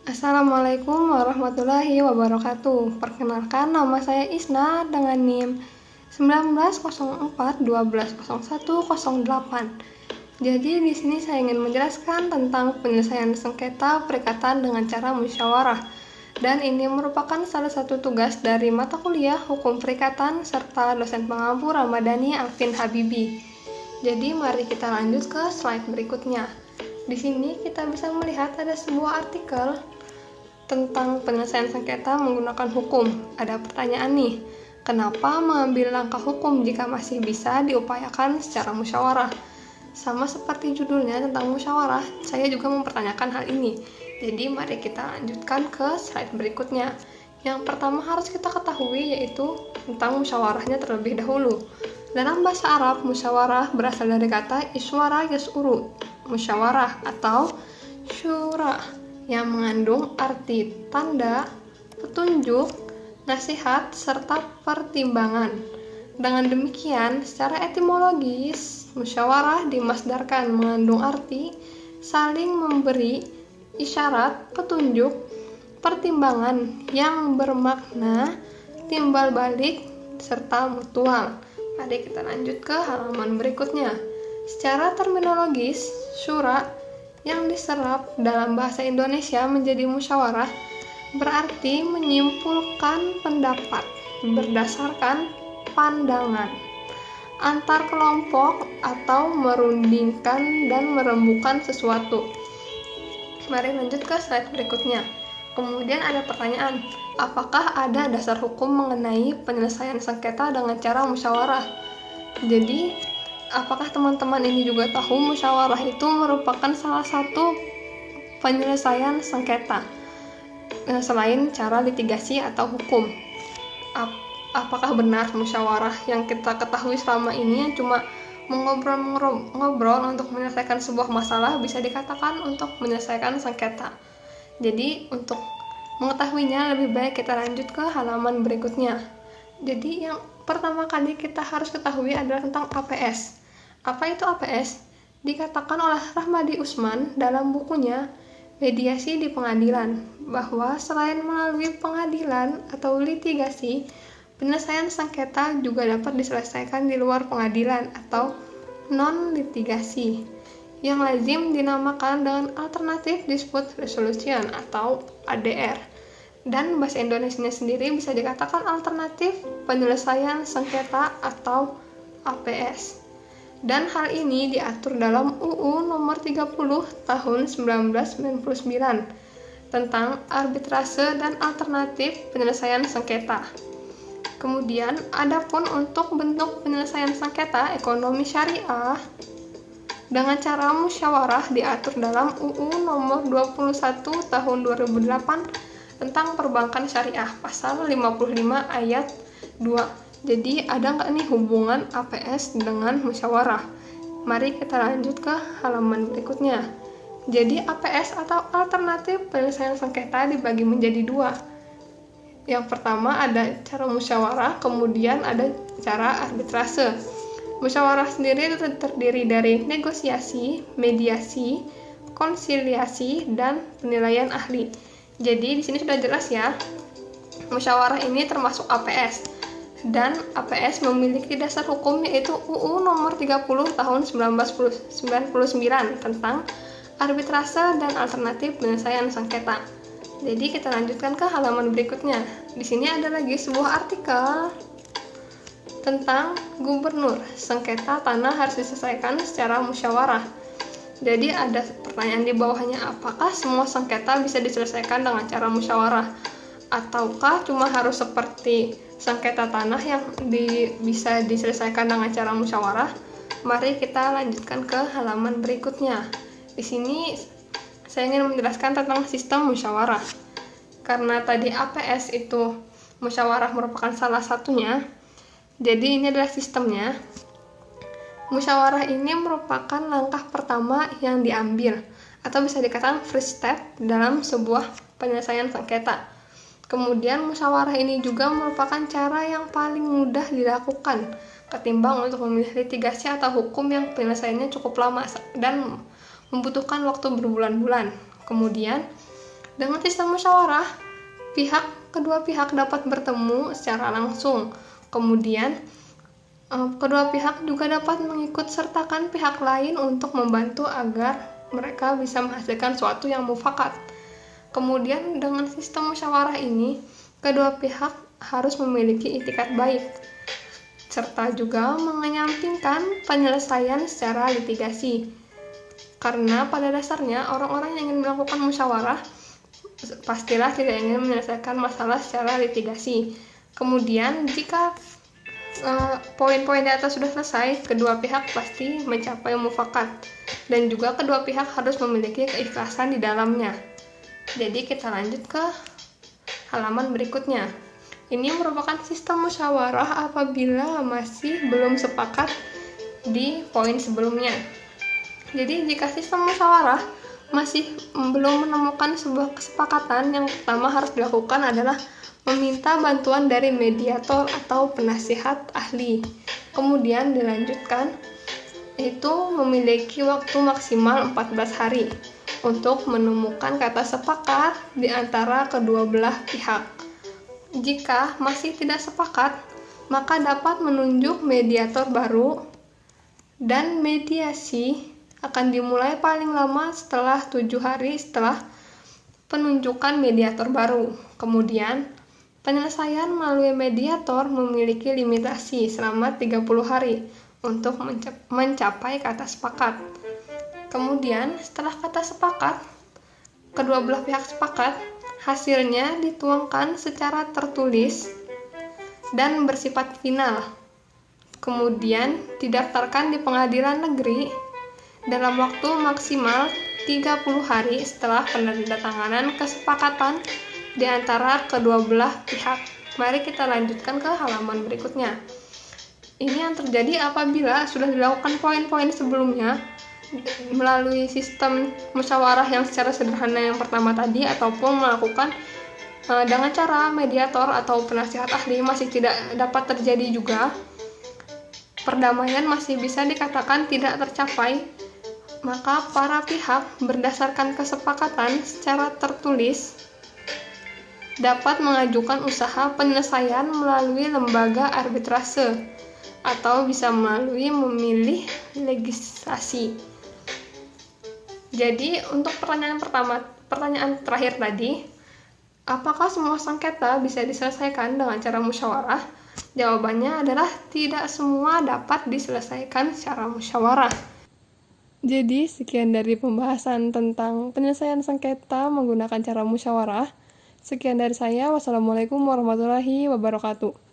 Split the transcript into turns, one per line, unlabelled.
Assalamualaikum warahmatullahi wabarakatuh. Perkenalkan, nama saya Isna dengan NIM 1904120108. Jadi di sini saya ingin menjelaskan tentang penyelesaian sengketa perikatan dengan cara musyawarah. Dan ini merupakan salah satu tugas dari mata kuliah Hukum Perikatan serta dosen pengampu Ramadhani Alvin Habibi. Jadi mari kita lanjut ke slide berikutnya. Di sini kita bisa melihat ada sebuah artikel tentang penyelesaian sengketa menggunakan hukum. Ada pertanyaan nih, kenapa mengambil langkah hukum jika masih bisa diupayakan secara musyawarah? Sama seperti judulnya tentang musyawarah, saya juga mempertanyakan hal ini. Jadi mari kita lanjutkan ke slide berikutnya. Yang pertama harus kita ketahui yaitu tentang musyawarahnya terlebih dahulu. Dalam bahasa Arab, musyawarah berasal dari kata iswara yas'uru, musyawarah atau syura, yang mengandung arti tanda, petunjuk, nasihat, serta pertimbangan. Dengan demikian, secara etimologis, musyawarah dimasdarkan mengandung arti saling memberi isyarat, petunjuk, pertimbangan yang bermakna timbal balik serta mutual. Mari kita lanjut ke halaman berikutnya. Secara terminologis, syura yang diserap dalam bahasa Indonesia menjadi musyawarah berarti menyimpulkan pendapat berdasarkan pandangan antar kelompok atau merundingkan dan merembukan sesuatu. Mari lanjut ke slide berikutnya. Kemudian ada pertanyaan, apakah ada dasar hukum mengenai penyelesaian sengketa dengan cara musyawarah? Jadi, apakah teman-teman ini juga tahu musyawarah itu merupakan salah satu penyelesaian sengketa selain cara litigasi atau hukum? Apakah benar musyawarah yang kita ketahui selama ini yang cuma mengobrol untuk menyelesaikan sebuah masalah bisa dikatakan untuk menyelesaikan sengketa? Jadi untuk mengetahuinya lebih baik kita lanjut ke halaman berikutnya. Jadi yang pertama kali kita harus ketahui adalah tentang APS. Apa itu APS? Dikatakan oleh Rahmadi Usman dalam bukunya Mediasi di Pengadilan bahwa selain melalui pengadilan atau litigasi, penyelesaian sengketa juga dapat diselesaikan di luar pengadilan atau non-litigasi yang lazim dinamakan dengan Alternative Dispute Resolution atau ADR. Dan bahasa Indonesianya sendiri bisa dikatakan alternatif penyelesaian sengketa atau APS. Dan hal ini diatur dalam UU nomor 30 tahun 1999 tentang arbitrase dan alternatif penyelesaian sengketa. Kemudian, adapun untuk bentuk penyelesaian sengketa ekonomi syariah dengan cara musyawarah diatur dalam UU nomor 21 tahun 2008 tentang perbankan syariah pasal 55 ayat 2. Jadi ada nggak nih hubungan APS dengan musyawarah? Mari kita lanjut ke halaman berikutnya. Jadi APS atau alternatif penyelesaian sengketa dibagi menjadi dua. Yang pertama ada cara musyawarah, kemudian ada cara arbitrase. Musyawarah sendiri itu terdiri dari negosiasi, mediasi, konsiliasi, dan penilaian ahli. Jadi di sini sudah jelas ya, musyawarah ini termasuk APS. Dan APS memiliki dasar hukum yaitu UU nomor 30 tahun 1999 tentang arbitrase dan alternatif penyelesaian sengketa. Jadi kita lanjutkan ke halaman berikutnya. Di sini ada lagi sebuah artikel tentang gubernur. Sengketa tanah harus diselesaikan secara musyawarah. Jadi ada pertanyaan di bawahnya, apakah semua sengketa bisa diselesaikan dengan cara musyawarah? Ataukah cuma harus seperti sengketa tanah yang bisa diselesaikan dengan cara musyawarah? Mari kita lanjutkan ke halaman berikutnya. Di sini saya ingin menjelaskan tentang sistem musyawarah. Karena tadi APS itu musyawarah merupakan salah satunya, jadi ini adalah sistemnya. Musyawarah ini merupakan langkah pertama yang diambil, atau bisa dikatakan first step dalam sebuah penyelesaian sengketa. Kemudian musyawarah ini juga merupakan cara yang paling mudah dilakukan ketimbang untuk memilih litigasi atau hukum yang penyelesaiannya cukup lama dan membutuhkan waktu berbulan-bulan. Kemudian Dengan sistem musyawarah, kedua pihak dapat bertemu secara langsung. Kemudian, kedua pihak juga dapat mengikut sertakan pihak lain untuk membantu agar mereka bisa menghasilkan suatu yang mufakat. Kemudian, dengan sistem musyawarah ini, kedua pihak harus memiliki itikat baik, serta juga mengenyampingkan penyelesaian secara litigasi. Karena pada dasarnya orang-orang yang ingin melakukan musyawarah pastilah tidak ingin menyelesaikan masalah secara litigasi. Kemudian jika poin-poin di atas sudah selesai, kedua pihak pasti mencapai mufakat, dan juga kedua pihak harus memiliki keikhlasan di dalamnya. Jadi kita lanjut ke halaman berikutnya. Ini merupakan sistem musyawarah apabila masih belum sepakat di poin sebelumnya. Jadi jika sistem musyawarah masih belum menemukan sebuah kesepakatan, yang pertama harus dilakukan adalah meminta bantuan dari mediator atau penasihat ahli. Kemudian dilanjutkan, itu memiliki waktu maksimal 14 hari untuk menemukan kata sepakat di antara kedua belah pihak. Jika masih tidak sepakat, maka dapat menunjuk mediator baru, dan mediasi akan dimulai paling lama setelah 7 hari setelah penunjukan mediator baru. Kemudian, penyelesaian melalui mediator memiliki limitasi selama 30 hari untuk mencapai kata sepakat. Kemudian, setelah kata sepakat, kedua belah pihak sepakat, hasilnya dituangkan secara tertulis dan bersifat final. Kemudian, didaftarkan di pengadilan negeri dalam waktu maksimal 30 hari setelah penandatanganan kesepakatan di antara kedua belah pihak. Mari kita lanjutkan ke halaman berikutnya. Ini yang terjadi apabila sudah dilakukan poin-poin sebelumnya melalui sistem musyawarah yang secara sederhana yang pertama tadi, ataupun melakukan dengan cara mediator atau penasihat ahli masih tidak dapat terjadi juga, perdamaian masih bisa dikatakan tidak tercapai, maka para pihak berdasarkan kesepakatan secara tertulis dapat mengajukan usaha penyelesaian melalui lembaga arbitrase atau bisa melalui memilih legislasi. Jadi untuk pertanyaan terakhir tadi, apakah semua sengketa bisa diselesaikan dengan cara musyawarah? Jawabannya adalah tidak semua dapat diselesaikan secara musyawarah. Jadi sekian dari pembahasan tentang penyelesaian sengketa menggunakan cara musyawarah. Sekian dari saya. Wassalamualaikum warahmatullahi wabarakatuh.